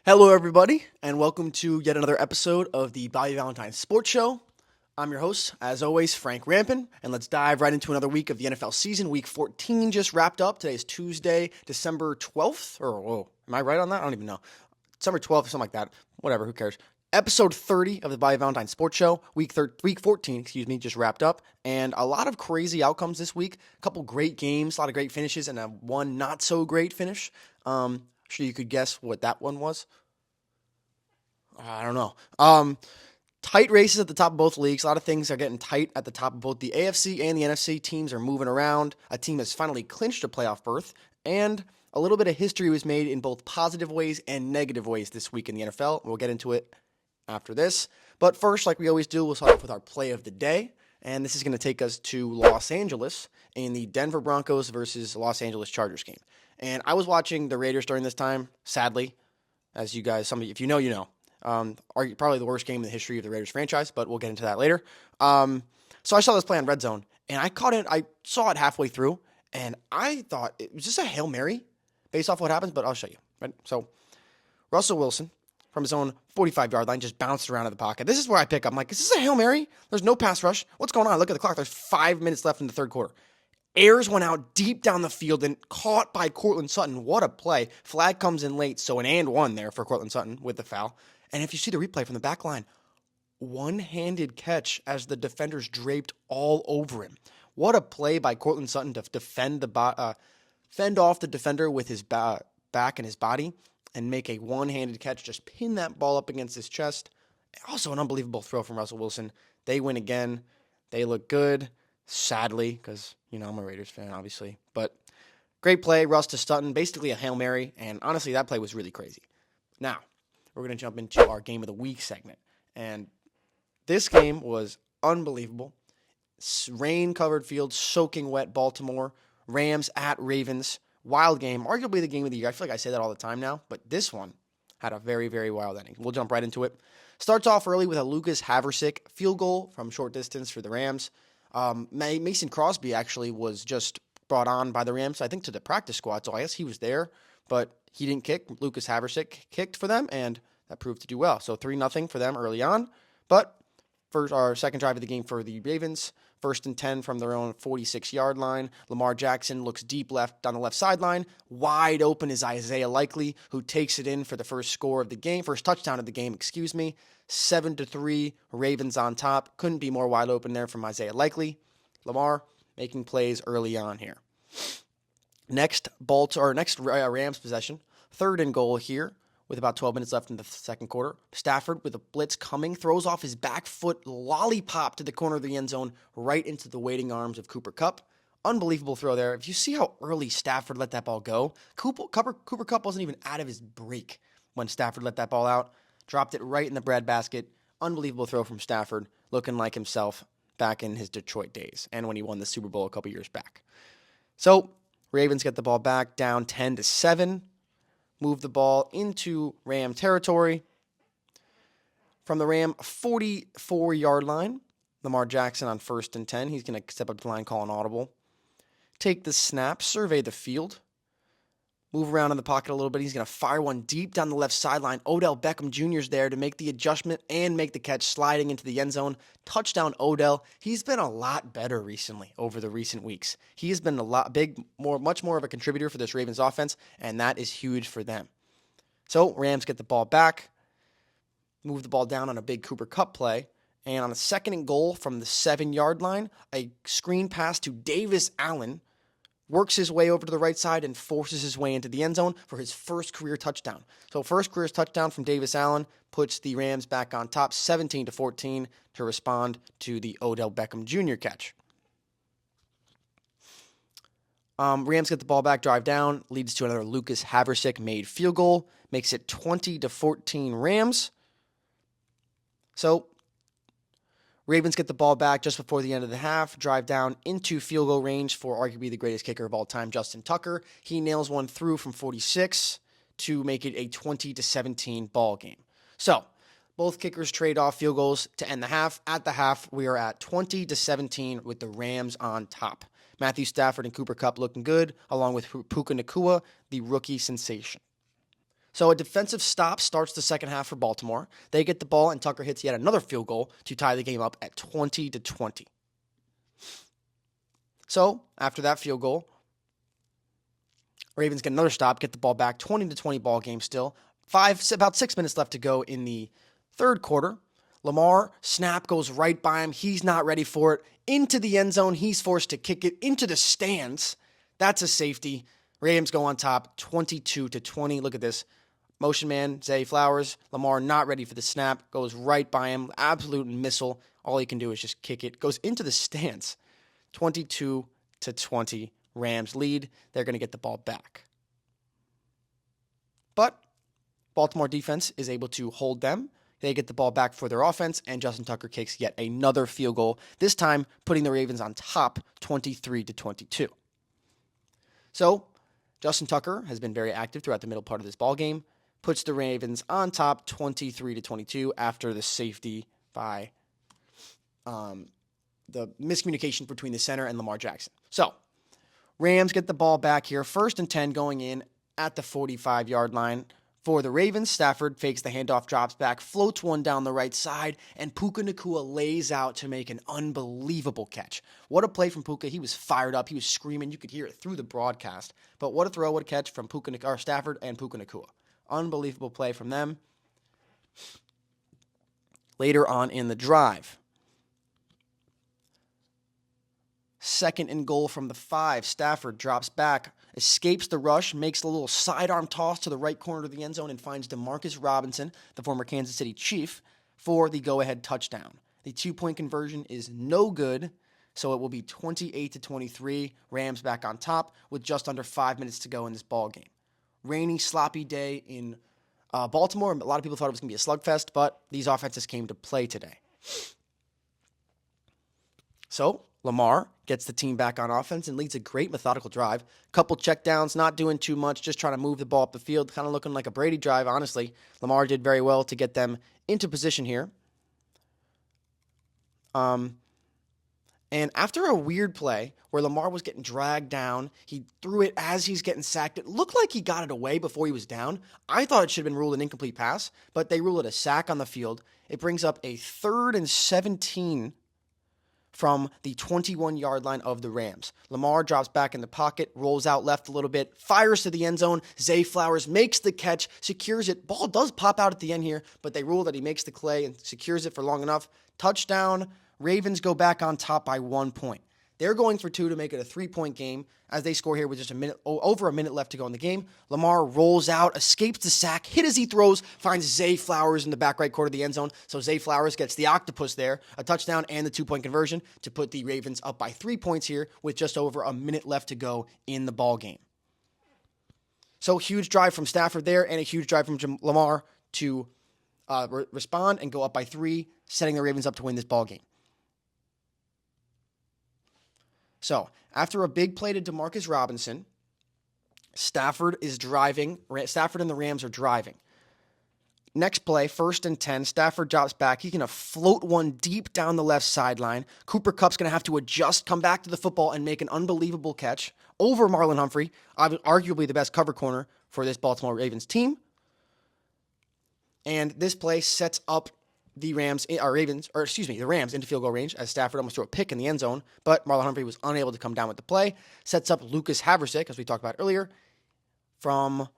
Hello, everybody, and welcome to yet another episode of the Valentine Sports Show. I'm your host, as always, Frank Rampin, and let's dive right into another week of the NFL season. Week 14 just wrapped up. Today is Tuesday, December 12th, am I right on that? I don't even know. December 12th or something like that. Whatever, who cares? Episode 30 of the Valentine Sports Show, week 14, just wrapped up, and a lot of crazy outcomes this week. A couple great games, a lot of great finishes, and one not so great finish. Sure you could guess what that one was. I don't know. Tight races at the top of both leagues. A lot of things are getting tight at the top of both the AFC and the NFC. Teams are moving around. A team has finally clinched a playoff berth, and a little bit of history was made in both positive ways and negative ways this week in the NFL. We'll get into it after this. But first, like we always do, we'll start off with our play of the day. And this is going to take us to Los Angeles in the Denver Broncos versus Los Angeles Chargers game. And I was watching the Raiders during this time, sadly. As you guys, if you know, you know. Probably the worst game in the history of the Raiders franchise, but we'll get into that later. So I saw this play on Red Zone, and I saw it halfway through, and I thought it was just a Hail Mary based off what happens, but I'll show you. Right? So Russell Wilson, from his own 45-yard line, just bounced around in the pocket. This is where I pick up. I'm like, is this a Hail Mary? There's no pass rush. What's going on? Look at the clock. There's 5 minutes left in the third quarter. Ayers went out deep down the field and caught by Courtland Sutton. What a play. Flag comes in late, so an and one there for Courtland Sutton with the foul. And if you see the replay from the back line, one-handed catch as the defenders draped all over him. What a play by Courtland Sutton to fend off the defender with his back and his body and make a one-handed catch, just pin that ball up against his chest. Also an unbelievable throw from Russell Wilson. They win again. They look good, sadly, because, I'm a Raiders fan, obviously. But great play, Russ to Sutton, basically a Hail Mary, and honestly, that play was really crazy. Now, we're going to jump into our Game of the Week segment. And this game was unbelievable. Rain-covered field, soaking wet Baltimore. Rams at Ravens. Wild game. Arguably the game of the year. I feel like I say that all the time now. But this one had a very, very wild ending. We'll jump right into it. Starts off early with a Lucas Haversick field goal from short distance for the Rams. Mason Crosby actually was just brought on by the Rams, I think, to the practice squad. So I guess he was there. But he didn't kick. Lucas Haversick kicked for them, and that proved to do well. So 3-0 for them early on. But first, our second drive of the game for the Ravens, 1st and 10 from their own 46-yard line. Lamar Jackson looks deep left on the left sideline. Wide open is Isaiah Likely, who takes it in for the first touchdown of the game, 7-3, Ravens on top. Couldn't be more wide open there from Isaiah Likely. Lamar making plays early on here. Next Rams possession, 3rd and goal here with about 12 minutes left in the second quarter. Stafford with a blitz coming, throws off his back foot lollipop to the corner of the end zone right into the waiting arms of Cooper Kupp. Unbelievable throw there. If you see how early Stafford let that ball go, Cooper Kupp wasn't even out of his break when Stafford let that ball out. Dropped it right in the breadbasket. Unbelievable throw from Stafford, looking like himself back in his Detroit days and when he won the Super Bowl a couple years back. So Ravens get the ball back down 10-7. Move the ball into Ram territory. From the Ram 44-yard line, Lamar Jackson on 1st and 10. He's going to step up to the line, call an audible. Take the snap, survey the field. Move around in the pocket a little bit. He's going to fire one deep down the left sideline. Odell Beckham Jr. is there to make the adjustment and make the catch, sliding into the end zone. Touchdown, Odell. He's been a lot better recently over the recent weeks. He has been much more of a contributor for this Ravens offense, and that is huge for them. So Rams get the ball back, move the ball down on a big Cooper Kupp play, and on a 2nd and goal from the 7-yard line, a screen pass to Davis Allen works his way over to the right side and forces his way into the end zone for his first career touchdown. So first career touchdown from Davis Allen puts the Rams back on top 17-14 to respond to the Odell Beckham Jr. catch. Rams get the ball back, drive down, leads to another Lucas Haversick made field goal, makes it 20-14 Rams. So Ravens get the ball back just before the end of the half, drive down into field goal range for arguably the greatest kicker of all time, Justin Tucker. He nails one through from 46 to make it a 20-17 ball game. So both kickers trade off field goals to end the half. At the half, we are at 20-17 with the Rams on top. Matthew Stafford and Cooper Kupp looking good, along with Puka Nacua, the rookie sensation. So a defensive stop starts the second half for Baltimore. They get the ball, and Tucker hits yet another field goal to tie the game up at 20-20. So after that field goal, Ravens get another stop, get the ball back, 20-20 ball game still. About 6 minutes left to go in the third quarter. Lamar, snap goes right by him. He's not ready for it. Into the end zone. He's forced to kick it into the stands. That's a safety. Rams go on top, 22-20. Look at this. Motion man, Zay Flowers. Lamar not ready for the snap. Goes right by him. Absolute missile. All he can do is just kick it. Goes into the stands. 22-20. Rams lead. They're going to get the ball back. But Baltimore defense is able to hold them. They get the ball back for their offense, and Justin Tucker kicks yet another field goal, this time putting the Ravens on top 23-22. So Justin Tucker has been very active throughout the middle part of this ball game, puts the Ravens on top 23-22 after the safety by the miscommunication between the center and Lamar Jackson. So Rams get the ball back here, 1st and 10 going in at the 45-yard line. For the Ravens, Stafford fakes the handoff, drops back, floats one down the right side, and Puka Nacua lays out to make an unbelievable catch. What a play from Puka. He was fired up. He was screaming. You could hear it through the broadcast. But what a throw, what a catch from Stafford and Puka Nacua. Unbelievable play from them. Later on in the drive, 2nd and goal from the 5. Stafford drops back, escapes the rush, makes a little sidearm toss to the right corner of the end zone, and finds Demarcus Robinson, the former Kansas City Chief, for the go-ahead touchdown. The 2-point conversion is no good, so it will be 28-23. Rams back on top with just under 5 minutes to go in this ball game. Rainy, sloppy day in Baltimore. A lot of people thought it was going to be a slugfest, but these offenses came to play today. So Lamar gets the team back on offense and leads a great methodical drive. Couple checkdowns, not doing too much, just trying to move the ball up the field, kind of looking like a Brady drive, honestly. Lamar did very well to get them into position here. And after a weird play where Lamar was getting dragged down, he threw it as he's getting sacked. It looked like he got it away before he was down. I thought it should have been ruled an incomplete pass, but they ruled it a sack on the field. It brings up a 3rd and 17 from the 21-yard line of the Rams. Lamar drops back in the pocket, rolls out left a little bit, fires to the end zone. Zay Flowers makes the catch, secures it. Ball does pop out at the end here, but they rule that he makes the play and secures it for long enough. Touchdown. Ravens go back on top by 1 point. They're going for 2 to make it a 3-point game as they score here with just over a minute left to go in the game. Lamar rolls out, escapes the sack, hit as he throws, finds Zay Flowers in the back right corner of the end zone. So Zay Flowers gets the octopus there, a touchdown and the 2-point conversion to put the Ravens up by 3 points here with just over a minute left to go in the ball game. So huge drive from Stafford there and a huge drive from Lamar to respond and go up by 3, setting the Ravens up to win this ball game. So, after a big play to Demarcus Robinson, Stafford is driving. Stafford and the Rams are driving. Next play, 1st and 10. Stafford drops back. He's going to float one deep down the left sideline. Cooper Kupp's going to have to adjust, come back to the football, and make an unbelievable catch over Marlon Humphrey, arguably the best cover corner for this Baltimore Ravens team. And this play sets up the Rams into field goal range as Stafford almost threw a pick in the end zone, but Marlon Humphrey was unable to come down with the play. Sets up Lucas Havrisik, as we talked about earlier, from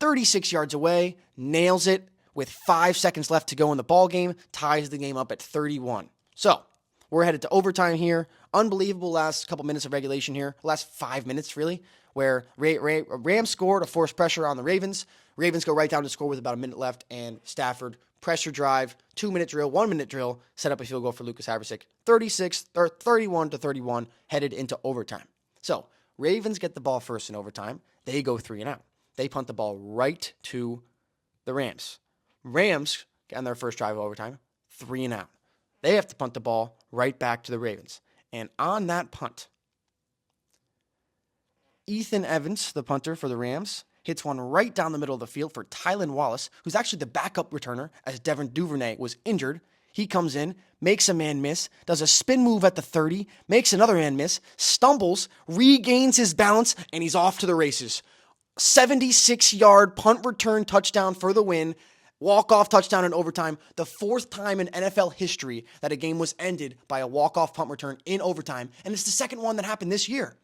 36 yards away, nails it with 5 seconds left to go in the ball game, ties the game up at 31. So, we're headed to overtime here. Unbelievable last couple minutes of regulation here, last 5 minutes really, where Rams scored to force pressure on the Ravens. Ravens go right down to score with about a minute left, and Stafford pressure drive, 2-minute drill, 1-minute drill, set up a field goal for Lucas Havrisik. 31-31, headed into overtime. So, Ravens get the ball first in overtime. They go 3 and out. They punt the ball right to the Rams. Rams, on their first drive of overtime, 3 and out. They have to punt the ball right back to the Ravens. And on that punt, Ethan Evans, the punter for the Rams, hits one right down the middle of the field for Tylan Wallace, who's actually the backup returner as Devin Duvernay was injured. He comes in, makes a man miss, does a spin move at the 30, makes another man miss, stumbles, regains his balance, and he's off to the races. 76-yard punt return touchdown for the win. Walk-off touchdown in overtime. The fourth time in NFL history that a game was ended by a walk-off punt return in overtime. And it's the second one that happened this year.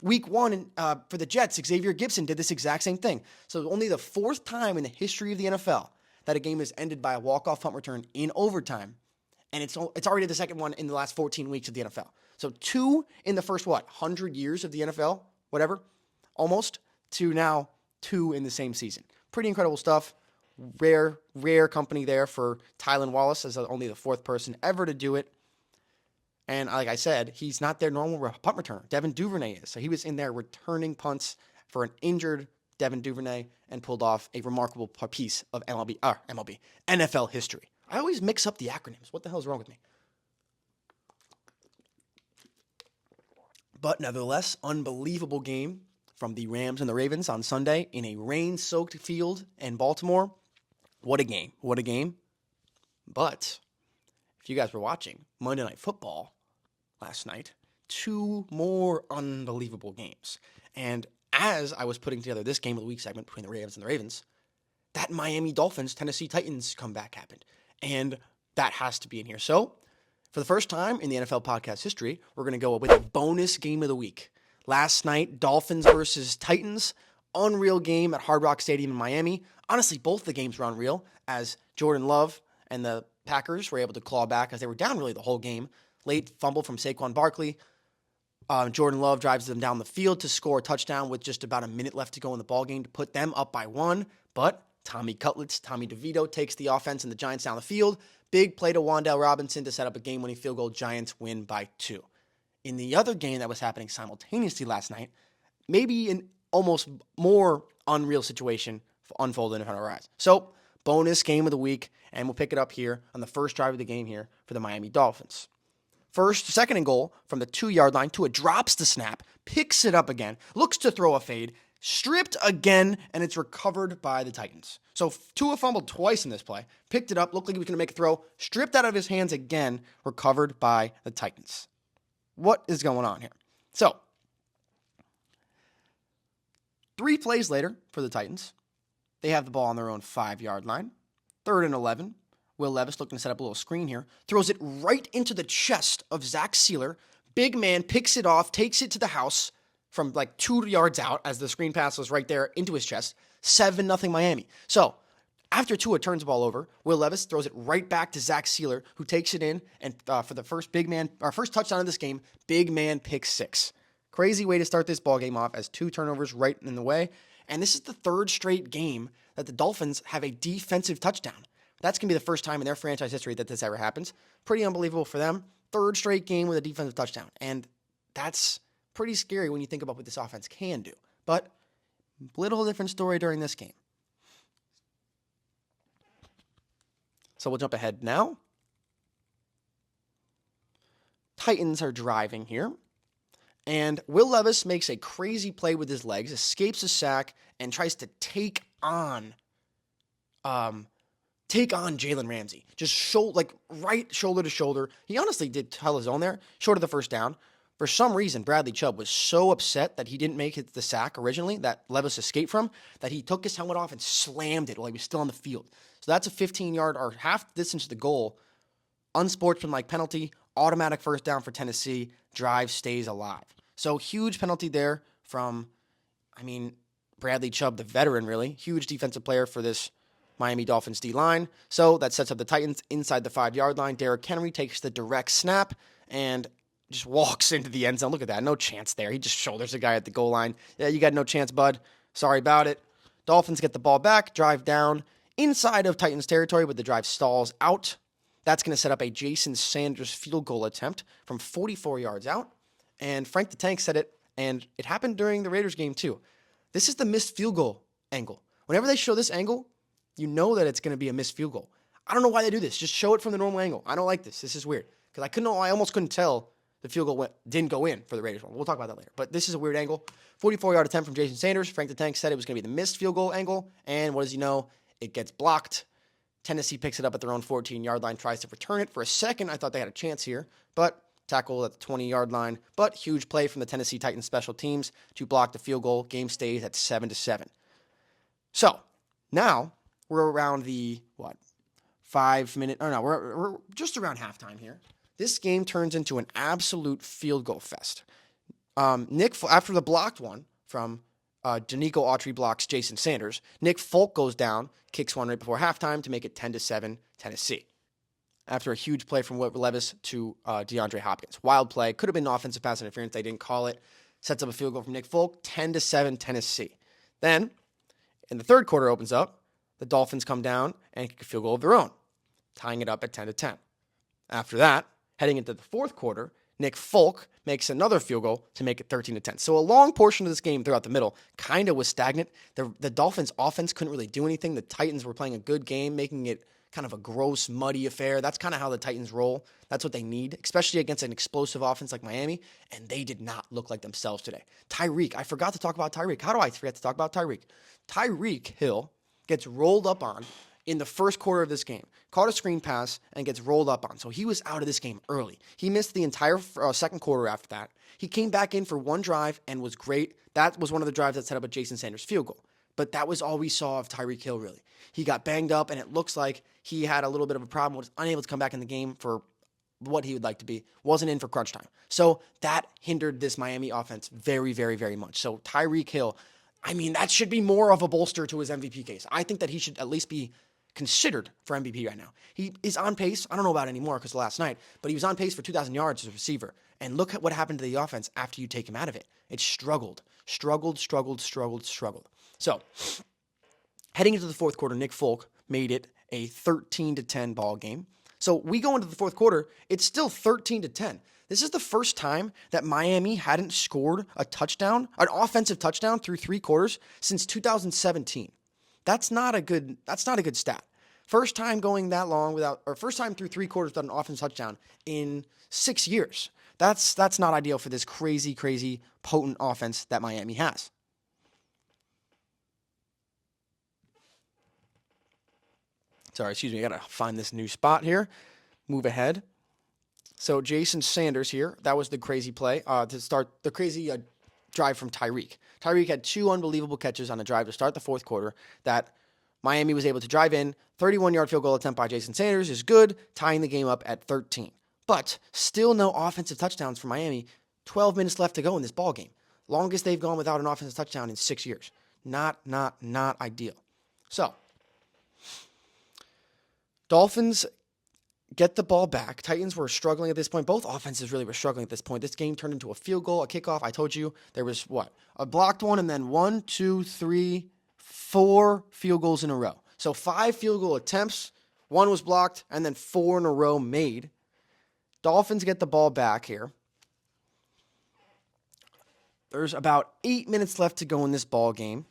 Week 1 for the Jets, Xavier Gibson did this exact same thing. So only the fourth time in the history of the NFL that a game is ended by a walk-off punt return in overtime. And it's already the second one in the last 14 weeks of the NFL. So 2 in the first, 100 years of the NFL? Whatever. Almost. To now 2 in the same season. Pretty incredible stuff. Rare company there for Tylan Wallace as only the fourth person ever to do it. And like I said, he's not their normal punt returner. Devin Duvernay is. So he was in there returning punts for an injured Devin Duvernay and pulled off a remarkable piece of NFL history. I always mix up the acronyms. What the hell is wrong with me? But nevertheless, unbelievable game from the Rams and the Ravens on Sunday in a rain-soaked field in Baltimore. What a game. What a game. But if you guys were watching Monday Night Football last night, 2 more unbelievable games. And as I was putting together this game of the week segment between the Rams and the Ravens, that Miami Dolphins, Tennessee Titans comeback happened. And that has to be in here. So, for the first time in the NFL podcast history, we're going to go with a bonus game of the week. Last night, Dolphins versus Titans. Unreal game at Hard Rock Stadium in Miami. Honestly, both the games were unreal as Jordan Love and the Packers were able to claw back as they were down really the whole game. Late fumble from Saquon Barkley. Jordan Love drives them down the field to score a touchdown with just about a minute left to go in the ballgame to put them up by 1. But Tommy DeVito takes the offense and the Giants down the field. Big play to Wan'Dale Robinson to set up a game-winning field goal. Giants win by 2. In the other game that was happening simultaneously last night, maybe an almost more unreal situation unfolded in front of our eyes. So, bonus game of the week, and we'll pick it up here on the first drive of the game here for the Miami Dolphins. Second and goal from the 2-yard line. Tua drops the snap, picks it up again, looks to throw a fade, stripped again, and it's recovered by the Titans. So Tua fumbled twice in this play, picked it up, looked like he was going to make a throw, stripped out of his hands again, recovered by the Titans. What is going on here? So, 3 plays later for the Titans, they have the ball on their own 5-yard line. 3rd and 11. Will Levis looking to set up a little screen here. Throws it right into the chest of Zach Sealer. Big man picks it off, takes it to the house from like 2 yards out as the screen pass was right there into his chest. 7-0 Miami. So, after Tua turns the ball over, Will Levis throws it right back to Zach Sealer, who takes it in, and for the first touchdown of this game, big man pick 6. Crazy way to start this ball game off as 2 turnovers right in the way. And this is the 3rd straight game that the Dolphins have a defensive touchdown. That's going to be the first time in their franchise history that this ever happens. Pretty unbelievable for them. 3rd straight game with a defensive touchdown. And that's pretty scary when you think about what this offense can do. But little different story during this game. So we'll jump ahead now. Titans are driving here. And Will Levis makes a crazy play with his legs, escapes a sack, and tries to take on Jalen Ramsey. Just right shoulder to shoulder. He honestly did tell his own there, short of the first down. For some reason, Bradley Chubb was so upset that he didn't make the sack originally that Levis escaped from, that he took his helmet off and slammed it while he was still on the field. So that's a 15-yard or half distance to the goal. Unsportsmanlike penalty, automatic first down for Tennessee. Drive stays alive. So huge penalty there from, Bradley Chubb, the veteran, really. Huge defensive player for this Miami Dolphins D-line. So that sets up the Titans inside the 5-yard line. Derrick Henry takes the direct snap and just walks into the end zone. Look at that. No chance there. He just shoulders a guy at the goal line. Yeah, you got no chance, bud. Sorry about it. Dolphins get the ball back, drive down inside of Titans territory, but the drive stalls out. That's going to set up a Jason Sanders field goal attempt from 44 yards out. And Frank the Tank said it, and it happened during the Raiders game too. This is the missed field goal angle. Whenever they show this angle, you know that it's going to be a missed field goal. I don't know why they do this. Just show it from the normal angle. I don't like this. This is weird. Because I almost couldn't tell the field goal didn't go in for the Raiders one. We'll talk about that later. But this is a weird angle. 44-yard attempt from Jason Sanders. Frank the Tank said it was going to be the missed field goal angle. And what does he know? It gets blocked. Tennessee picks it up at their own 14-yard line, tries to return it. For a second, I thought they had a chance here. But tackle at the 20-yard line, but huge play from the Tennessee Titans special teams to block the field goal. Game stays at 7-7. So now we're around the, 5-minute, we're just around halftime here. This game turns into an absolute field goal fest. After the blocked one from Danico Autry blocks Jason Sanders, Nick Folk goes down, kicks one right before halftime to make it 10-7 Tennessee. After a huge play from Will Levis to DeAndre Hopkins. Wild play. Could have been offensive pass interference. They didn't call it. Sets up a field goal from Nick Folk. 10-7 Tennessee. Then, in the third quarter opens up. The Dolphins come down and kick a field goal of their own, tying it up at 10-10. After that, heading into the fourth quarter, Nick Folk makes another field goal to make it 13-10. So a long portion of this game throughout the middle kind of was stagnant. The Dolphins' offense couldn't really do anything. The Titans were playing a good game, making it kind of a gross, muddy affair. That's kind of how the Titans roll. That's what they need, especially against an explosive offense like Miami, and they did not look like themselves today. Tyreek, I forgot to talk about Tyreek. How do I forget to talk about Tyreek? Tyreek Hill gets rolled up on in the first quarter of this game. Caught a screen pass and gets rolled up on. So he was out of this game early. He missed the entire second quarter after that. He came back in for one drive and was great. That was one of the drives that set up a Jason Sanders field goal. But that was all we saw of Tyreek Hill, really. He got banged up, and it looks like he had a little bit of a problem, was unable to come back in the game for what he would like to be, wasn't in for crunch time. So that hindered this Miami offense very, very, very much. So Tyreek Hill, that should be more of a bolster to his MVP case. I think that he should at least be considered for MVP right now. He is on pace. I don't know about it anymore because of last night, but he was on pace for 2,000 yards as a receiver. And look at what happened to the offense after you take him out of it. It struggled. So, heading into the fourth quarter, Nick Folk made it a 13-10 ball game. So we go into the fourth quarter, it's still 13-10. This is the first time that Miami hadn't scored a touchdown, an offensive touchdown through three quarters since 2017. That's not a good stat. First time going that long first time through three quarters without an offensive touchdown in 6 years. That's not ideal for this crazy, crazy potent offense that Miami has. Sorry, excuse me. I got to find this new spot here. Move ahead. So Jason Sanders here. That was the crazy play to start the crazy drive from Tyreek. Tyreek had two unbelievable catches on a drive to start the fourth quarter that Miami was able to drive in. 31-yard field goal attempt by Jason Sanders is good, tying the game up at 13. But still no offensive touchdowns for Miami. 12 minutes left to go in this ball game. Longest they've gone without an offensive touchdown in 6 years. Not ideal. So, Dolphins get the ball back. Titans were struggling at this point. Both offenses really were struggling at this point. This game turned into a field goal, a kickoff. I told you there was a blocked one and then 1, 2, 3, 4 field goals in a row. So 5 field goal attempts, 1 was blocked, and then 4 in a row made. Dolphins get the ball back here. There's about 8 minutes left to go in this ball game.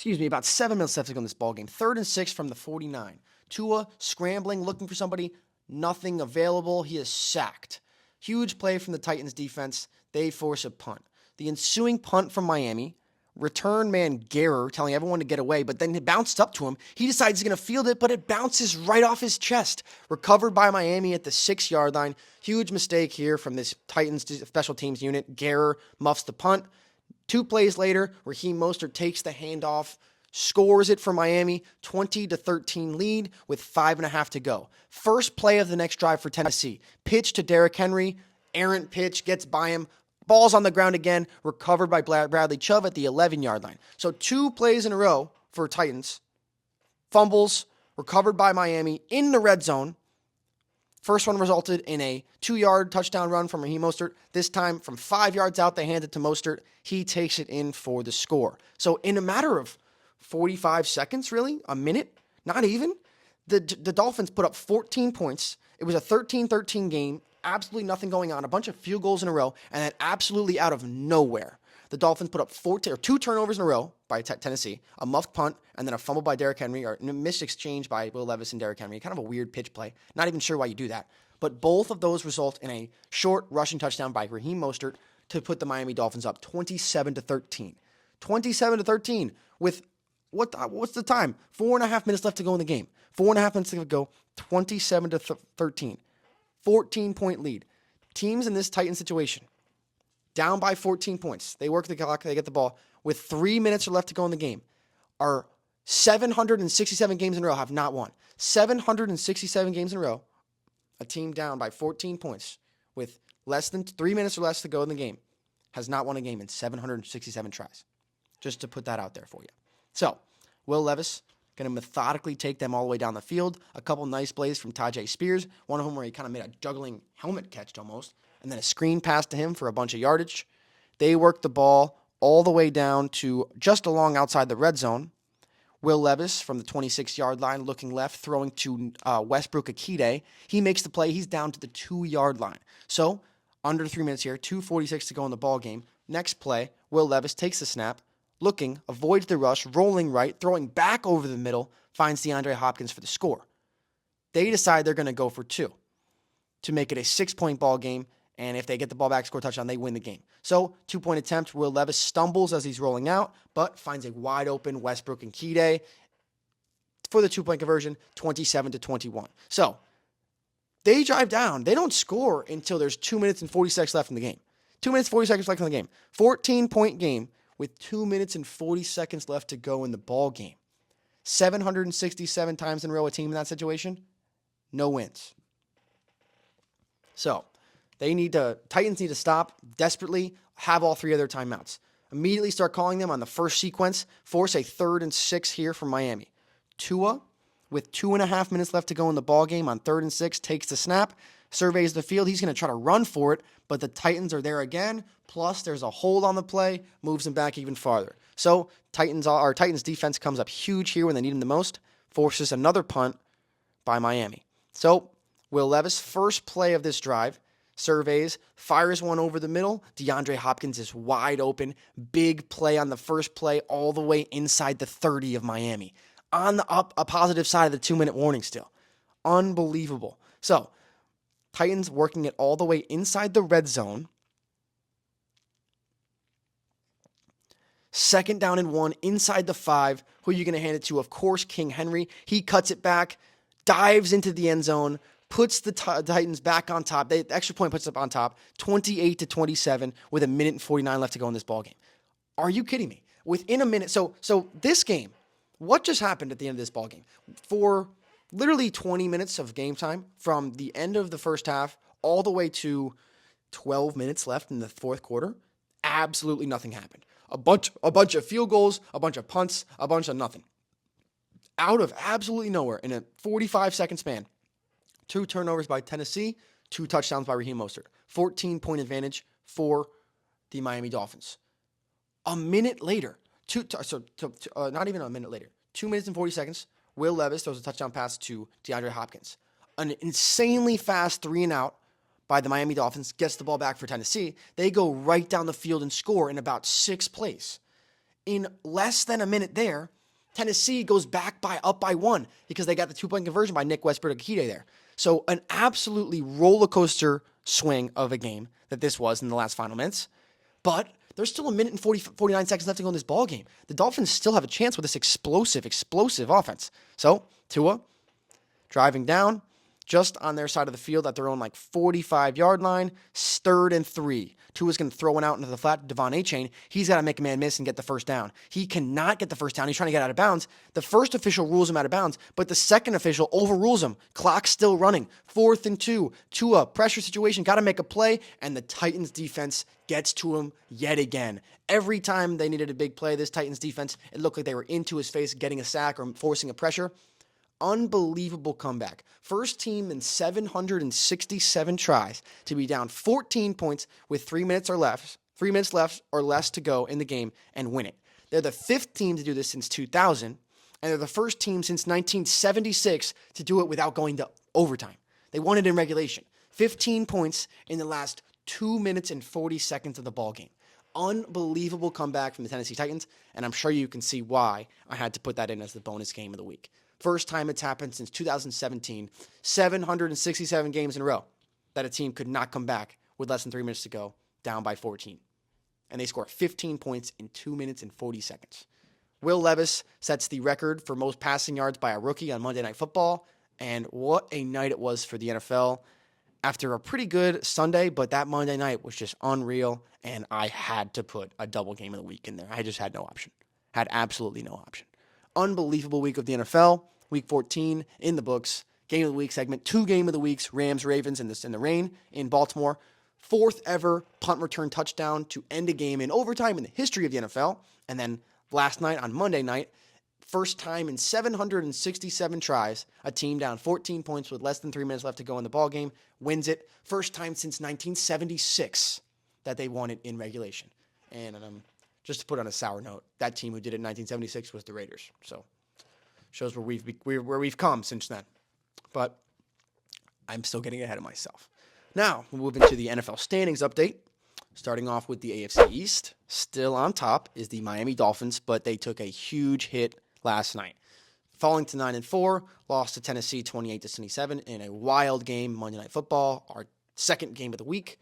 About 7 minutes left to go in this ball game. 3rd and 6 from the 49. Tua scrambling, looking for somebody. Nothing available. He is sacked. Huge play from the Titans defense. They force a punt. The ensuing punt from Miami, return man Guerrer telling everyone to get away, but then it bounced up to him. He decides he's going to field it, but it bounces right off his chest. Recovered by Miami at the 6-yard line. Huge mistake here from this Titans special teams unit. Guerrer muffs the punt. 2 plays later, Raheem Mostert takes the handoff, scores it for Miami, 20-13 lead with 5.5 to go. First play of the next drive for Tennessee. Pitch to Derrick Henry, errant pitch, gets by him, ball's on the ground again, recovered by Bradley Chubb at the 11-yard line. So 2 plays in a row for Titans. Fumbles, recovered by Miami in the red zone. First one resulted in a 2-yard touchdown run from Raheem Mostert. This time, from 5 yards out, they hand it to Mostert. He takes it in for the score. So in a matter of 45 seconds, really, a minute, not even, the Dolphins put up 14 points. It was a 13-13 game, absolutely nothing going on, a bunch of field goals in a row, and then absolutely out of nowhere, the Dolphins put up 2 turnovers in a row by Tennessee, a muffed punt, and then a fumble by Derrick Henry, or a missed exchange by Will Levis and Derrick Henry. Kind of a weird pitch play. Not even sure why you do that. But both of those result in a short rushing touchdown by Raheem Mostert to put the Miami Dolphins up 27-13. 27-13 with, what's the time? 4.5 minutes left to go in the game. 4.5 minutes to go, 27-13. 14-point lead. Teams in this Titan situation, down by 14 points. They work the clock, they get the ball. With 3 minutes left to go in the game, are 767 games in a row have not won. 767 games in a row, a team down by 14 points with less than 3 minutes or less to go in the game has not won a game in 767 tries. Just to put that out there for you. So, Will Levis going to methodically take them all the way down the field. A couple nice plays from Tajay Spears, one of them where he kind of made a juggling helmet catch almost, and then a screen pass to him for a bunch of yardage. They worked the ball all the way down to just along outside the red zone. Will Levis from the 26-yard line looking left, throwing to Westbrook Akide. He makes the play. He's down to the 2-yard line. So, under 3 minutes here, 2:46 to go in the ball game. Next play, Will Levis takes the snap, looking, avoids the rush, rolling right, throwing back over the middle, finds DeAndre Hopkins for the score. They decide they're going to go for 2 to make it a 6-point ball game, and if they get the ball back, score a touchdown, they win the game. So, 2-point attempt, Will Levis stumbles as he's rolling out, but finds a wide open Westbrook Akide for the 2-point conversion, 27-21. So, they drive down. They don't score until there's 2 minutes and 40 seconds left in the game. 2 minutes, 40 seconds left in the game. 14-point game with 2 minutes and 40 seconds left to go in the ball game. 767 times in a row a team in that situation, no wins. So, Titans need to stop desperately, have all 3 of their timeouts. Immediately start calling them on the first sequence, force a 3rd and 6 here from Miami. Tua, with 2.5 minutes left to go in the ball game on 3rd and 6, takes the snap, surveys the field. He's going to try to run for it, but the Titans are there again. Plus, there's a hold on the play, moves them back even farther. So, Titans defense comes up huge here when they need him the most, forces another punt by Miami. So, Will Levis, first play of this drive, surveys, fires one over the middle. DeAndre Hopkins is wide open. Big play on the first play, all the way inside the 30 of Miami. On the a positive side of the 2-minute warning still. Unbelievable. So, Titans working it all the way inside the red zone. 2nd down and 1 inside the 5. Who are you going to hand it to? Of course, King Henry. He cuts it back, dives into the end zone, puts the Titans back on top. The extra point puts up on top, 28-27 with 1 minute and 49 left to go in this ballgame. Are you kidding me? Within a minute. So this game, what just happened at the end of this ballgame? For literally 20 minutes of game time, from the end of the first half all the way to 12 minutes left in the fourth quarter, absolutely nothing happened. A bunch of field goals, a bunch of punts, a bunch of nothing. Out of absolutely nowhere in a 45-second span. 2 turnovers by Tennessee, 2 touchdowns by Raheem Mostert. 14-point advantage for the Miami Dolphins. A minute later, not even a minute later, 2 minutes and 40 seconds, Will Levis throws a touchdown pass to DeAndre Hopkins. An insanely fast 3-and-out by the Miami Dolphins gets the ball back for Tennessee. They go right down the field and score in about 6 plays. In less than a minute there, Tennessee goes up by 1 because they got the 2-point conversion by Nick Westbrook Akide there. So an absolutely roller coaster swing of a game that this was in the last final minutes. But there's still 1 minute and 49 seconds left to go in this ball game. The Dolphins still have a chance with this explosive offense. So Tua driving down just on their side of the field at their own 45-yard line, 3rd and 3. Tua's going to throw one out into the flat to Devon Achane. He's got to make a man miss and get the first down. He cannot get the first down. He's trying to get out of bounds. The first official rules him out of bounds, but the second official overrules him. Clock's still running. 4th and 2. Tua, pressure situation, got to make a play, and the Titans defense gets to him yet again. Every time they needed a big play, this Titans defense, it looked like they were into his face, getting a sack or forcing a pressure. Unbelievable comeback. First team in 767 tries to be down 14 points with 3 minutes left or less to go in the game and win it. They're the 5th team to do this since 2000, and they're the first team since 1976 to do it without going to overtime. They won it in regulation. 15 points in the last 2 minutes and 40 seconds of the ball game. Unbelievable comeback from the Tennessee Titans, and I'm sure you can see why I had to put that in as the bonus game of the week. First time it's happened since 2017, 767 games in a row that a team could not come back with less than 3 minutes to go, down by 14. And they score 15 points in 2 minutes and 40 seconds. Will Levis sets the record for most passing yards by a rookie on Monday Night Football, and what a night it was for the NFL. after a pretty good Sunday, but that Monday night was just unreal, and I had to put a double game of the week in there. I just had no option. Had absolutely no option. Unbelievable week of the NFL. Week 14 in the books. Game of the week segment. 2 game of the weeks. Rams, Ravens in the rain in Baltimore. 4th ever punt return touchdown to end a game in overtime in the history of the NFL. And then last night on Monday night, first time in 767 tries, a team down 14 points with less than 3 minutes left to go in the ballgame wins it. First time since 1976 that they won it in regulation. And just to put on a sour note, that team who did it in 1976 was the Raiders. So shows where we've come since then. But I'm still getting ahead of myself. Now, we'll move into the NFL standings update. Starting off with the AFC East, still on top is the Miami Dolphins, but they took a huge hit last night. Falling to 9-4, lost to Tennessee 28-27 in a wild game, Monday Night Football, our second game of the week.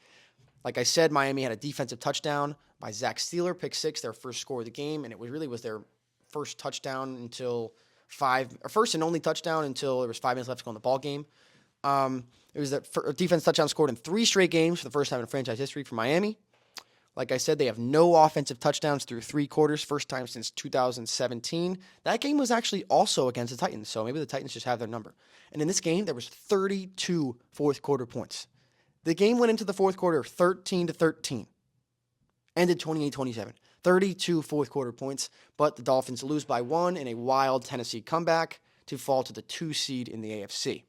Like I said, Miami had a defensive touchdown by Zach Steeler, pick 6, their first score of the game, and it was their first touchdown first and only touchdown until there was 5 minutes left to go in the ball game. It was that defense touchdown scored in 3 straight games for the first time in franchise history for Miami. Like I said, they have no offensive touchdowns through 3 quarters, first time since 2017. That game was actually also against the Titans, so maybe the Titans just have their number. And in this game, there was 32 fourth quarter points. The game went into the fourth quarter 13-13, ended 28-27. 32 fourth quarter points, but the Dolphins lose by 1 in a wild Tennessee comeback to fall to the 2 seed in the AFC.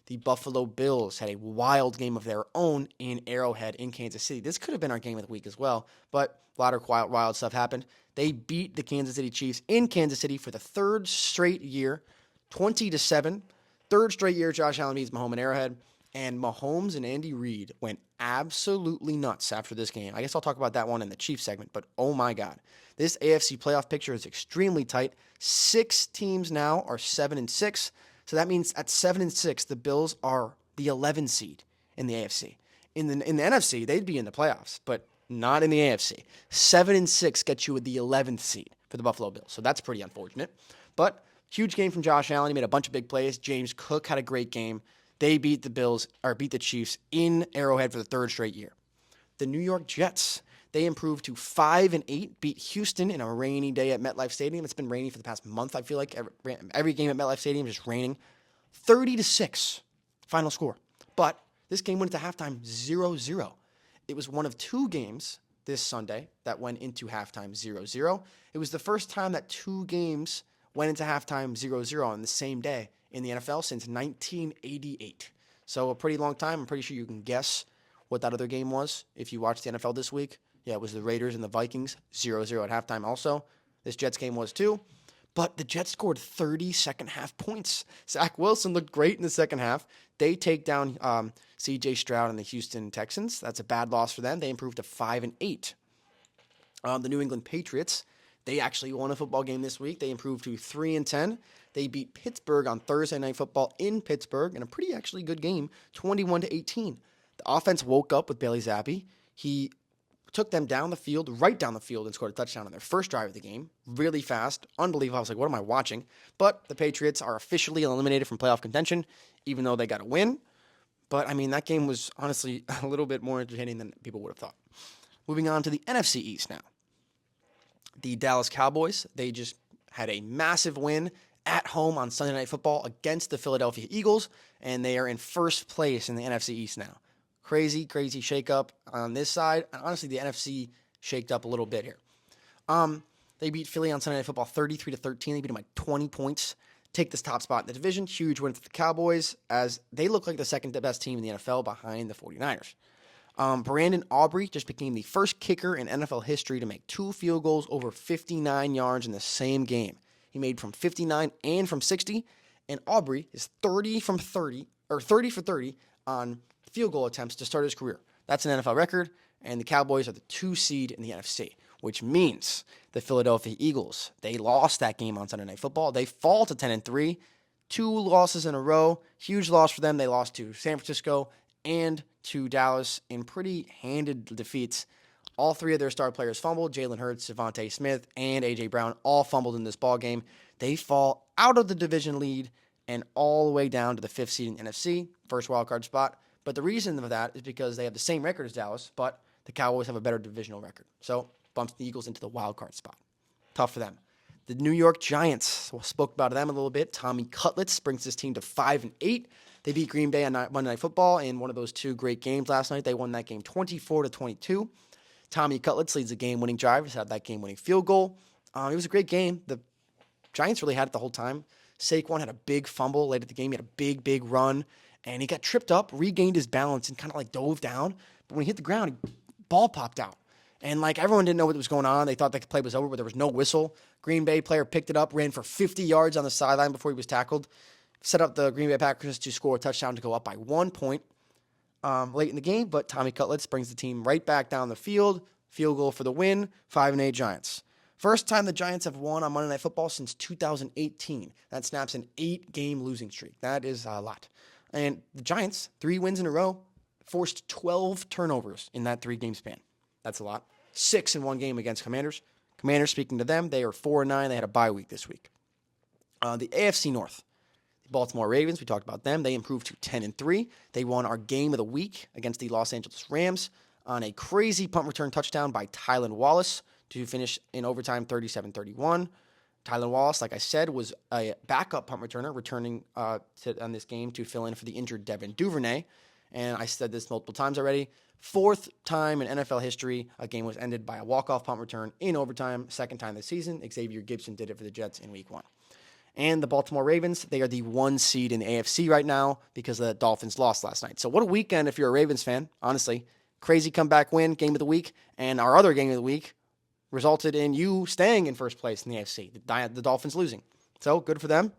The Buffalo Bills had a wild game of their own in Arrowhead in Kansas City. This could have been our game of the week as well, but a lot of wild stuff happened. They beat the Kansas City Chiefs in Kansas City for the 3rd straight year, 20-7. 3rd straight year Josh Allen beats Mahomes in Arrowhead, and Mahomes and Andy Reid went absolutely nuts after this game. I guess I'll talk about that one in the Chiefs segment, but oh my God. This AFC playoff picture is extremely tight. 6 teams now are 7-6. So that means at 7-6, the Bills are the 11 seed in the AFC. In the NFC, they'd be in the playoffs, but not in the AFC. 7-6 gets you with the 11th seed for the Buffalo Bills. So that's pretty unfortunate. But huge game from Josh Allen. He made a bunch of big plays. James Cook had a great game. They beat the Chiefs in Arrowhead for the 3rd straight year. The New York Jets, they improved to 5-8, beat Houston in a rainy day at MetLife Stadium. It's been rainy for the past month, I feel like. Every game at MetLife Stadium is just raining. 30-6, final score. But this game went into halftime 0-0. It was one of 2 games this Sunday that went into halftime 0-0. It was the first time that 2 games went into halftime 0-0 on the same day in the NFL since 1988. So a pretty long time. I'm pretty sure you can guess what that other game was if you watched the NFL this week. Yeah, it was the Raiders and the Vikings, 0-0 at halftime also. This Jets game was too. But the Jets scored 30 second-half points. Zach Wilson looked great in the second half. They take down C.J. Stroud and the Houston Texans. That's a bad loss for them. They improved to 5-8. The New England Patriots, they actually won a football game this week. They improved to 3-10. They beat Pittsburgh on Thursday Night Football in Pittsburgh in a pretty actually good game, 21-18. The offense woke up with Bailey Zappi. He took them right down the field, and scored a touchdown on their first drive of the game. Really fast. Unbelievable. I was like, what am I watching? But the Patriots are officially eliminated from playoff contention, even though they got a win. But, I mean, that game was honestly a little bit more entertaining than people would have thought. Moving on to the NFC East now. The Dallas Cowboys, they just had a massive win at home on Sunday Night Football against the Philadelphia Eagles, and they are in first place in the NFC East now. Crazy shakeup on this side. Honestly, the NFC shaked up a little bit here. They beat Philly on Sunday Night Football 33-13. They beat them by 20 points. Take this top spot in the division. Huge win for the Cowboys, as they look like the second best team in the NFL behind the 49ers. Brandon Aubrey just became the first kicker in NFL history to make 2 field goals over 59 yards in the same game. He made from 59 and from 60, and Aubrey is 30 for 30 on field goal attempts to start his career. That's an NFL record, and the Cowboys are the 2 seed in the NFC, which means the Philadelphia Eagles, they lost that game on Sunday Night Football. They fall to 10-3, 2 losses in a row. Huge loss for them. They lost to San Francisco and to Dallas in pretty handed defeats. All 3 of their star players fumbled. Jalen Hurts, Devontae Smith, and A.J. Brown all fumbled in this ball game. They fall out of the division lead and all the way down to the 5th seed in NFC, first wildcard spot. But the reason for that is because they have the same record as Dallas, but the Cowboys have a better divisional record. So bumps the Eagles into the wild card spot. Tough for them. The New York Giants, we spoke about them a little bit. Tommy Cutlets brings this team to 5-8. They beat Green Bay on Monday Night Football in one of those two great games last night. They won that game 24-22. Tommy Cutlets leads the game-winning drive. He's had that game-winning field goal. It was a great game. The Giants really had it the whole time. Saquon had a big fumble late at the game. He had a big, big run, and he got tripped up, regained his balance, and kind of like dove down. But when he hit the ground, ball popped out. And like everyone didn't know what was going on. They thought the play was over, but there was no whistle. Green Bay player picked it up, ran for 50 yards on the sideline before he was tackled. Set up the Green Bay Packers to score a touchdown to go up by 1 point late in the game. But Tommy Cutlets brings the team right back down the field. Field goal for the win, 5-8 Giants. First time the Giants have won on Monday Night Football since 2018. That snaps an 8-game losing streak. That is a lot. And the Giants, 3 wins in a row, forced 12 turnovers in that 3-game span. That's a lot. 6 in one game against Commanders. Commanders, speaking to them, they are 4-9. They had a bye week this week. The AFC North. The Baltimore Ravens, we talked about them. They improved to 10-3. They won our game of the week against the Los Angeles Rams on a crazy punt return touchdown by Tylan Wallace to finish in overtime 37-31. Tylan Wallace, like I said, was a backup punt returner returning on this game to fill in for the injured Devin Duvernay. And I said this multiple times already. 4th time in NFL history, a game was ended by a walk-off punt return in overtime. 2nd time this season. Xavier Gibson did it for the Jets in Week 1. And the Baltimore Ravens, they are the 1 seed in the AFC right now because the Dolphins lost last night. So what a weekend if you're a Ravens fan, honestly. Crazy comeback win, game of the week. And our other game of the week resulted in you staying in first place in the AFC, the Dolphins losing. So good for them.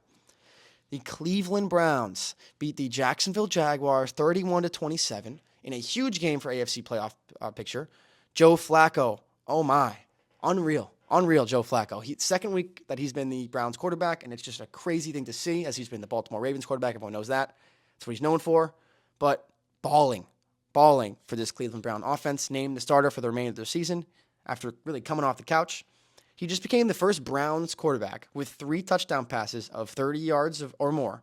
The Cleveland Browns beat the Jacksonville Jaguars 31-27 in a huge game for AFC playoff picture. Joe Flacco, oh my, unreal Joe Flacco. Second week that he's been the Browns quarterback, and it's just a crazy thing to see as he's been the Baltimore Ravens quarterback. Everyone knows that. That's what he's known for. But balling for this Cleveland Brown offense, named the starter for the remainder of the season after really coming off the couch. He just became the first Browns quarterback with 3 touchdown passes of 30 yards or more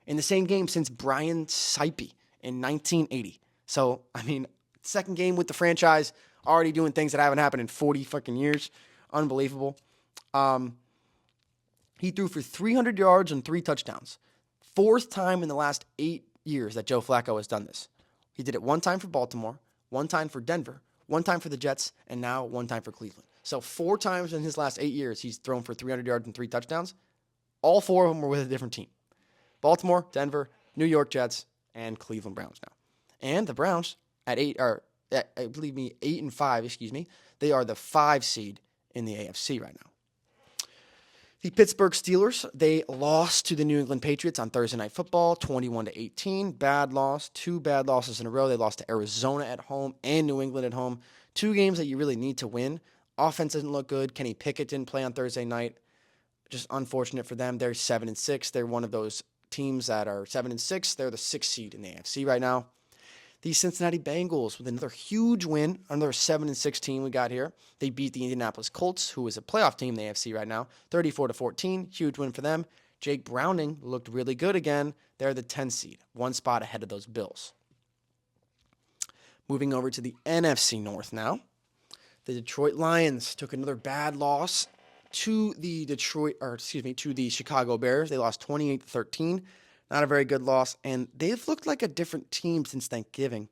in the same game since Brian Sipey in 1980. So, I mean, second game with the franchise, already doing things that haven't happened in 40 fucking years. Unbelievable. He threw for 300 yards and 3 touchdowns. 4th time in the last 8 years that Joe Flacco has done this. He did it 1 time for Baltimore, 1 time for Denver, 1 time for the Jets, and now 1 time for Cleveland. So 4 times in his last 8 years, he's thrown for 300 yards and 3 touchdowns. All 4 of them were with a different team. Baltimore, Denver, New York Jets, and Cleveland Browns now. And the Browns at 8-5, they are the 5 seed in the AFC right now. The Pittsburgh Steelers, they lost to the New England Patriots on Thursday Night Football, 21-18. Bad loss, 2 bad losses in a row. They lost to Arizona at home and New England at home. 2 games that you really need to win. Offense doesn't look good. Kenny Pickett didn't play on Thursday night. Just unfortunate for them. They're 7-6. They're one of those teams that are 7-6. They're the 6th seed in the AFC right now. The Cincinnati Bengals with another huge win, another 7-6 team we got here. They beat the Indianapolis Colts, who is a playoff team in the AFC right now, 34-14. Huge win for them. Jake Browning looked really good again. They're the 10th seed, 1 spot ahead of those Bills. Moving over to the NFC North now. The Detroit Lions took another bad loss to the Chicago Bears. They lost 28-13. Not a very good loss, and they've looked like a different team since Thanksgiving.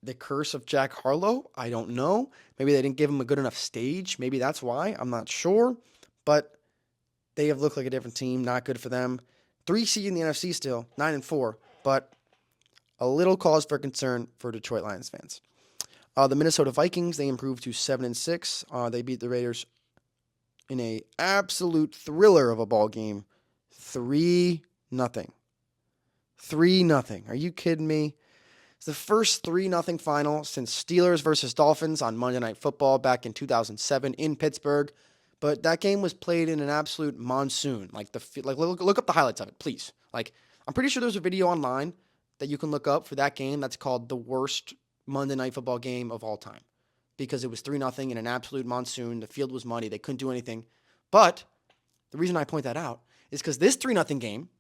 The curse of Jack Harlow, I don't know. Maybe they didn't give him a good enough stage. Maybe that's why. I'm not sure. But they have looked like a different team. Not good for them. 3 seed in the NFC still, 9-4. But a little cause for concern for Detroit Lions fans. The Minnesota Vikings, they improved to 7-6. They beat the Raiders in a absolute thriller of a ball game. 3-0. 3-0. Are you kidding me? It's the first 3-0 final since Steelers versus Dolphins on Monday Night Football back in 2007 in Pittsburgh. But that game was played in an absolute monsoon. Look up the highlights of it, please. I'm pretty sure there's a video online that you can look up for that game that's called the worst Monday Night Football game of all time. Because it was 3-0 in an absolute monsoon. The field was muddy. They couldn't do anything. But the reason I point that out is because this 3-0 game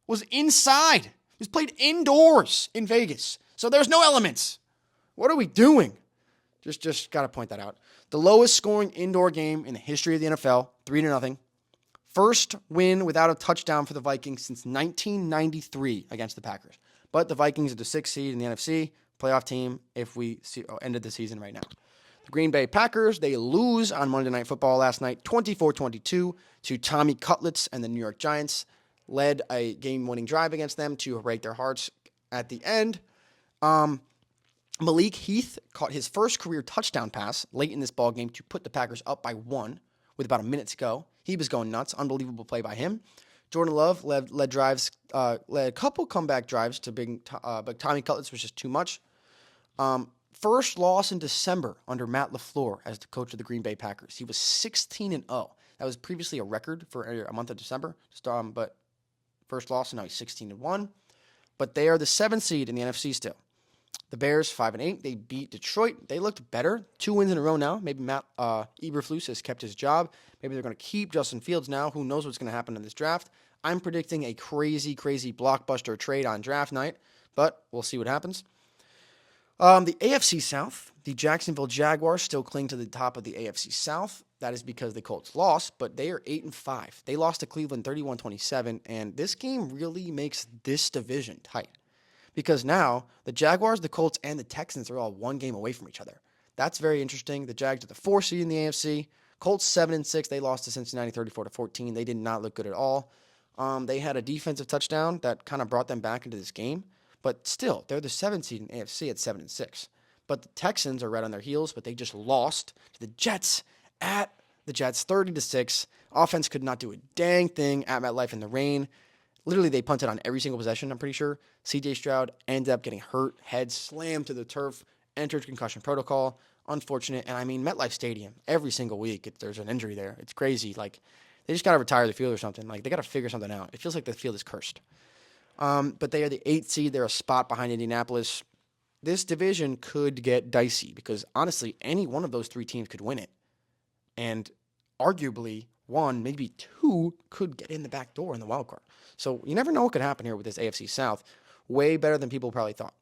was inside. was played indoors in Vegas. So there's no elements. What are we doing? Just got to point that out. The lowest scoring indoor game in the history of the NFL, 3-0. First win without a touchdown for the Vikings since 1993 against the Packers. But the Vikings are the 6th seed in the NFC, playoff team if we ended the season right now. The Green Bay Packers, they lose on Monday Night Football last night, 24-22 to Tommy Cutlets and the New York Giants. Led a game-winning drive against them to break their hearts at the end. Malik Heath caught his first career touchdown pass late in this ball game to put the Packers up by 1 with about a minute to go. He was going nuts. Unbelievable play by him. Jordan Love led a couple comeback drives to but Tommy Cutlets was just too much. First loss in December under Matt LaFleur as the coach of the Green Bay Packers. He was 16-0. That was previously a record for a month of December. But first loss, and now he's 16-1. But they are the 7th seed in the NFC still. The Bears, 5-8. They beat Detroit. They looked better. 2 wins in a row now. Maybe Matt Eberflus has kept his job. Maybe they're going to keep Justin Fields now. Who knows what's going to happen in this draft? I'm predicting a crazy, crazy blockbuster trade on draft night, but we'll see what happens. The AFC South, the Jacksonville Jaguars still cling to the top of the AFC South. That is because the Colts lost, but they are 8-5. They lost to Cleveland 31-27, and this game really makes this division tight. Because now, the Jaguars, the Colts, and the Texans are all 1 game away from each other. That's very interesting. The Jags are the 4th seed in the AFC. Colts 7-6. They lost to Cincinnati 34-14. They did not look good at all. They had a defensive touchdown that kind of brought them back into this game. But still, they're the 7th seed in AFC at 7-6. But the Texans are right on their heels, but they just lost to the Jets at the Jets 30-6. Offense could not do a dang thing at MetLife in the rain. Literally, they punted on every single possession, I'm pretty sure. C.J. Stroud ended up getting hurt, head slammed to the turf, entered concussion protocol. Unfortunate. And I mean, MetLife Stadium, every single week, there's an injury there. It's crazy. Like, they just got to retire the field or something. Like, they got to figure something out. It feels like the field is cursed. But they are the 8th seed. They're a spot behind Indianapolis. This division could get dicey because, honestly, any one of those 3 teams could win it. And arguably, 1, maybe 2 could get in the back door in the wild card. So you never know what could happen here with this AFC South. Way better than people probably thought.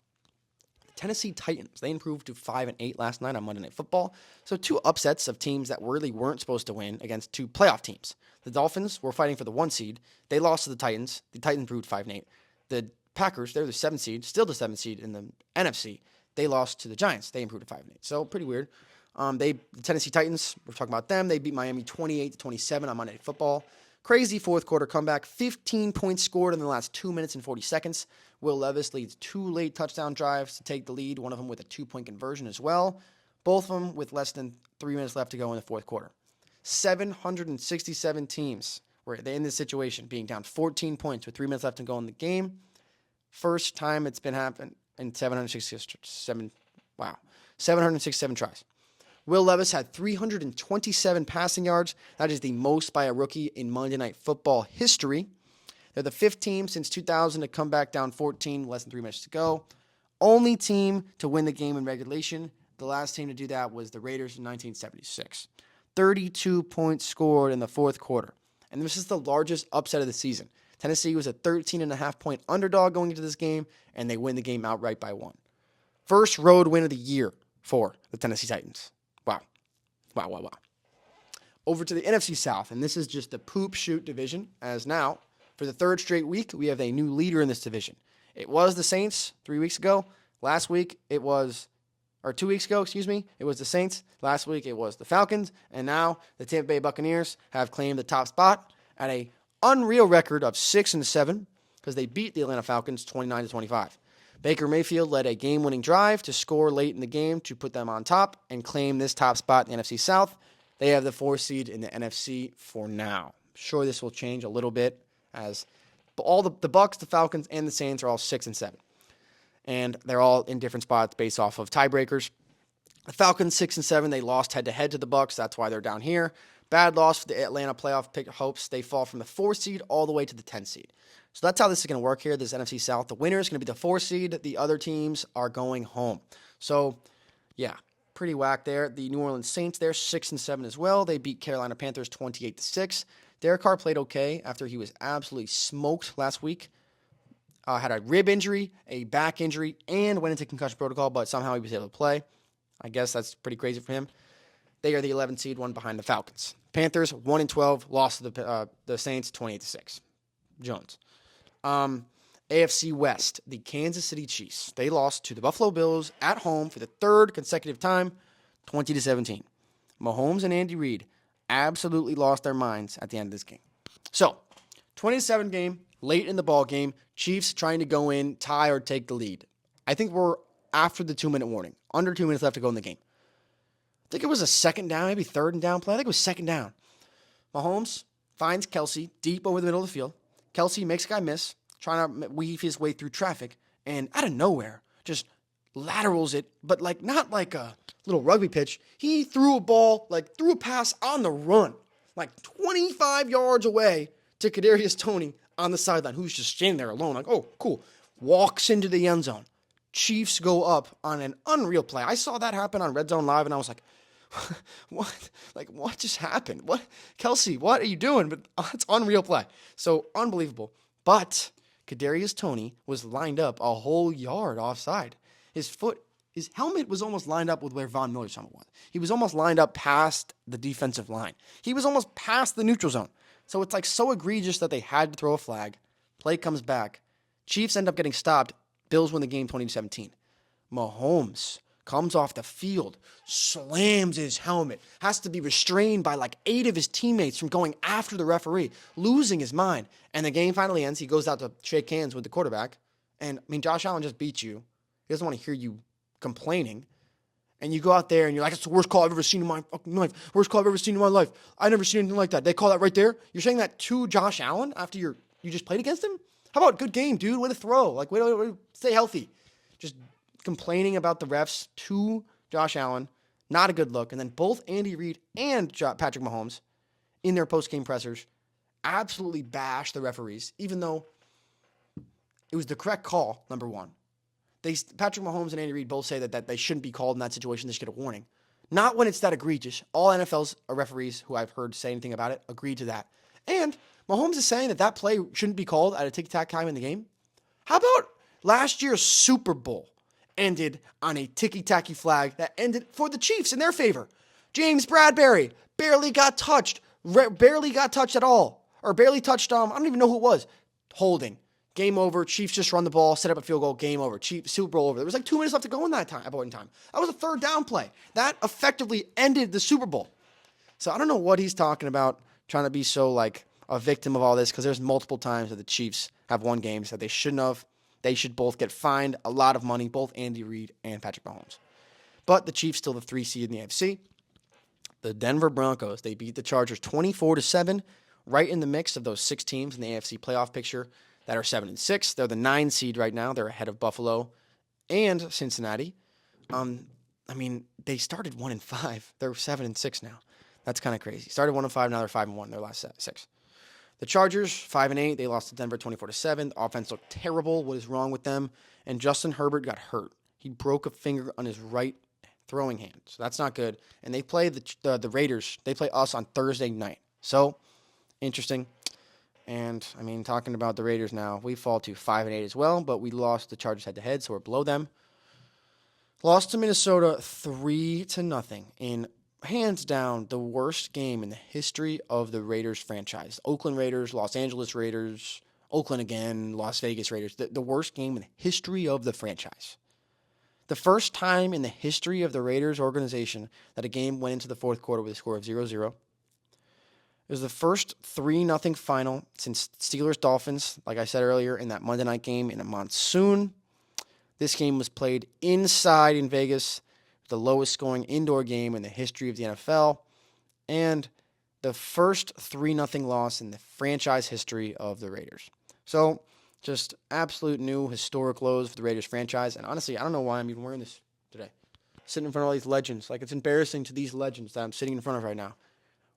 The Tennessee Titans, they improved to 5-8 last night on Monday Night Football. So 2 upsets of teams that really weren't supposed to win against 2 playoff teams. The Dolphins were fighting for the 1 seed. They lost to the Titans. The Titans improved 5-8. The Packers, they're the 7th seed, still the 7th seed in the NFC. They lost to the Giants. They improved to 5-8. So pretty weird. The Tennessee Titans, we're talking about them. They beat Miami 28-27 on Monday Night Football. Crazy fourth quarter comeback. 15 points scored in the last 2 minutes and 40 seconds. Will Levis leads 2 late touchdown drives to take the lead, one of them with a 2-point conversion as well. Both of them with less than 3 minutes left to go in the fourth quarter. 767 teams were in this situation, being down 14 points with 3 minutes left to go in the game. First time it's been happened in 767 tries. Will Levis had 327 passing yards. That is the most by a rookie in Monday Night Football history. They're the 5th team since 2000 to come back down 14, less than 3 minutes to go. Only team to win the game in regulation. The last team to do that was the Raiders in 1976. 32 points scored in the fourth quarter. And this is the largest upset of the season. Tennessee was a 13.5-point underdog going into this game, and they win the game outright by 1. First road win of the year for the Tennessee Titans. Wow. Over to the NFC South, and this is just the poop shoot division, as now, for the 3rd straight week, we have a new leader in this division. It was the Saints 3 weeks ago. 2 weeks ago, it was the Saints. Last week, it was the Falcons, and now the Tampa Bay Buccaneers have claimed the top spot at a unreal record of 6-7 because they beat the Atlanta Falcons 29-25. Baker Mayfield led a game-winning drive to score late in the game to put them on top and claim this top spot in the NFC South. They have the 4th seed in the NFC for now. I'm sure this will change a little bit as all the Bucs, the Falcons, and the Saints are all 6-7. And they're all in different spots based off of tiebreakers. The Falcons 6-7, they lost head-to-head to the Bucs. That's why they're down here. Bad loss for the Atlanta playoff pick hopes. They fall from the 4th seed all the way to the 10th seed. So that's how this is going to work here, this NFC South. The winner is going to be the 4th seed. The other teams are going home. So, yeah, pretty whack there. The New Orleans Saints, they're 6-7 as well. They beat Carolina Panthers 28-6. Derek Carr played okay after he was absolutely smoked last week. had a rib injury, a back injury, and went into concussion protocol, but somehow he was able to play. I guess that's pretty crazy for him. They are the 11th seed, one behind the Falcons. Panthers 1-12, lost to the Saints 28-6. Jones. AFC West, the Kansas City Chiefs. They lost to the Buffalo Bills at home for the third consecutive time, 20-17. Mahomes and Andy Reid absolutely lost their minds at the end of this game. So, 27 game, late in the ball game, Chiefs trying to go in, tie or take the lead. I think we're after the 2-minute warning. Under 2 minutes left to go in the game. I think it was a second down, maybe third and down play. I think it was second down. Mahomes finds Kelsey deep over the middle of the field. Kelsey makes a guy miss, trying to weave his way through traffic, and out of nowhere, just laterals it, but not like a little rugby pitch. He threw a pass on the run, 25 yards away to Kadarius Toney on the sideline, who's just standing there alone, oh, cool. Walks into the end zone. Chiefs go up on an unreal play. I saw that happen on Red Zone Live, and I was like, what? What just happened? What? Kelsey, what are you doing? But it's unreal play. So, unbelievable. But Kadarius Toney was lined up a whole yard offside. His helmet was almost lined up with where Von Miller's helmet was. He was almost lined up past the defensive line. He was almost past the neutral zone. So it's so egregious that they had to throw a flag. Play comes back. Chiefs end up getting stopped. Bills win the game 20-17. Mahomes comes off the field, slams his helmet, has to be restrained by 8 of his teammates from going after the referee, losing his mind. And the game finally ends. He goes out to shake hands with the quarterback. And, Josh Allen just beat you. He doesn't want to hear you complaining. And you go out there and you're like, it's the worst call I've ever seen in my fucking life. Worst call I've ever seen in my life. I've never seen anything like that. They call that right there? You're saying that to Josh Allen after you just played against him? How about good game, dude? Way to throw. Way to stay healthy. Just complaining about the refs to Josh Allen. Not a good look. And then both Andy Reid and Patrick Mahomes in their post-game pressers absolutely bashed the referees, even though it was the correct call, number one. Patrick Mahomes and Andy Reid both say that they shouldn't be called in that situation. They should get a warning. Not when it's that egregious. All NFL's referees who I've heard say anything about it agree to that. And Mahomes is saying that play shouldn't be called at a ticky-tack time in the game. How about last year's Super Bowl ended on a ticky-tacky flag that ended for the Chiefs in their favor? James Bradbury barely got touched at all. Or barely touched, I don't even know who it was. Holding. Game over. Chiefs just run the ball, set up a field goal, game over. Chiefs, Super Bowl over. There was 2 minutes left to go in that point in time. That was a third down play. That effectively ended the Super Bowl. So I don't know what he's talking about, trying to be so a victim of all this, because there's multiple times that the Chiefs have won games that they shouldn't have. They should both get fined a lot of money, both Andy Reid and Patrick Mahomes. But the Chiefs still the 3 seed in the AFC. The Denver Broncos, they beat the Chargers 24-7, right in the mix of those 6 teams in the AFC playoff picture that are 7-6. They're the 9 seed right now. They're ahead of Buffalo and Cincinnati. They started 1-5. They're 7-6 now. That's kind of crazy. Started 1-5, now they're 5-1. Their last 6. The Chargers 5-8. They lost to Denver 24-7. The offense looked terrible. What is wrong with them? And Justin Herbert got hurt. He broke a finger on his right throwing hand, so that's not good. And they play the Raiders. They play us on Thursday night. So interesting. And talking about the Raiders now, we fall to 5-8 as well, but we lost the Chargers head-to-head, so we're below them. Lost to Minnesota 3-0 in hands down the worst game in the history of the Raiders franchise. Oakland Raiders, Los Angeles Raiders, Oakland again, Las Vegas Raiders. The worst game in the history of the franchise. The first time in the history of the Raiders organization that a game went into the fourth quarter with a score of 0-0. It was the first 3-0 final since Steelers-Dolphins, like I said earlier, in that Monday night game in a monsoon. This game was played inside in Vegas, the lowest scoring indoor game in the history of the NFL, and the first 3-0 loss in the franchise history of the Raiders. So, just absolute new historic lows for the Raiders franchise, and honestly, I don't know why I'm even wearing this today. Sitting in front of all these legends. It's embarrassing to these legends that I'm sitting in front of right now,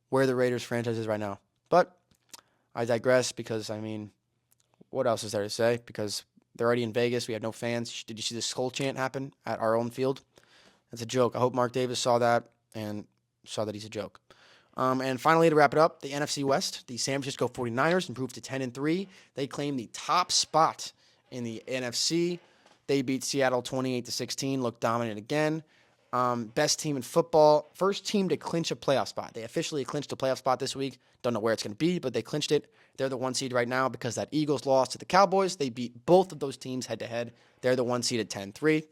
where the Raiders franchise is right now. But I digress because, what else is there to say? Because they're already in Vegas. We have no fans. Did you see the skull chant happen at our own field? That's a joke. I hope Mark Davis saw that and saw that he's a joke. And finally, to wrap it up, the NFC West, the San Francisco 49ers improved to 10-3. They claim the top spot In the NFC, they beat Seattle 28-16, looked dominant again. Best team in football, first team to clinch a playoff spot. They officially clinched a playoff spot this week. Don't know where it's going to be, but they clinched it. They're the 1 seed right now because that Eagles lost to the Cowboys. They beat both of those teams head-to-head. They're the 1 seed at 10-3.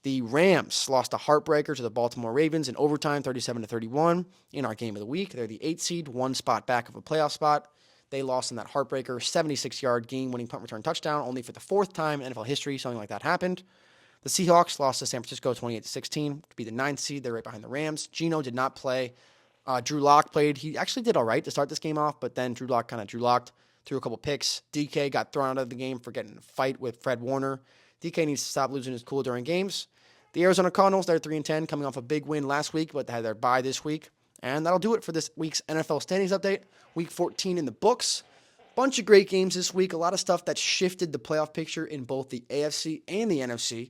The Rams lost a heartbreaker to the Baltimore Ravens in overtime, 37-31, in our game of the week. They're the 8 seed, 1 spot back of a playoff spot. They lost in that heartbreaker, 76-yard game-winning punt return touchdown, only for the 4th time in NFL history something like that happened. The Seahawks lost to San Francisco 28-16 to be the 9th seed. They're right behind the Rams. Geno did not play. Drew Lock played. He actually did all right to start this game off, but then Drew Lock kind of Drew Locked, threw a couple picks. DK got thrown out of the game for getting in a fight with Fred Warner. DK needs to stop losing his cool during games. The Arizona Cardinals, they're 3-10, coming off a big win last week, but they had their bye this week. And that'll do it for this week's NFL standings update. Week 14 in the books. Bunch of great games this week. A lot of stuff that shifted the playoff picture in both the AFC and the NFC.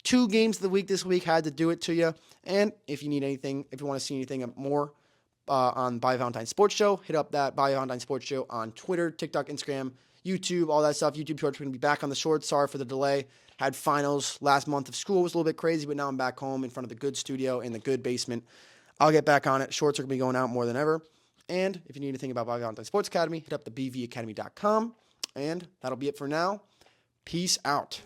2 games of the week this week had to do it to you. And if you need anything, if you want to see anything more on By Valentine Sports Show, hit up that By Valentine Sports Show on Twitter, TikTok, Instagram, YouTube, all that stuff. YouTube Shorts are going to be back on the shorts. Sorry for the delay. Had finals last month of school. Was a little bit crazy, but now I'm back home in front of the good studio in the good basement. I'll get back on it. Shorts are going to be going out more than ever. And if you need anything about By Valentine Sports Academy, hit up the bvacademy.com. And that'll be it for now. Peace out.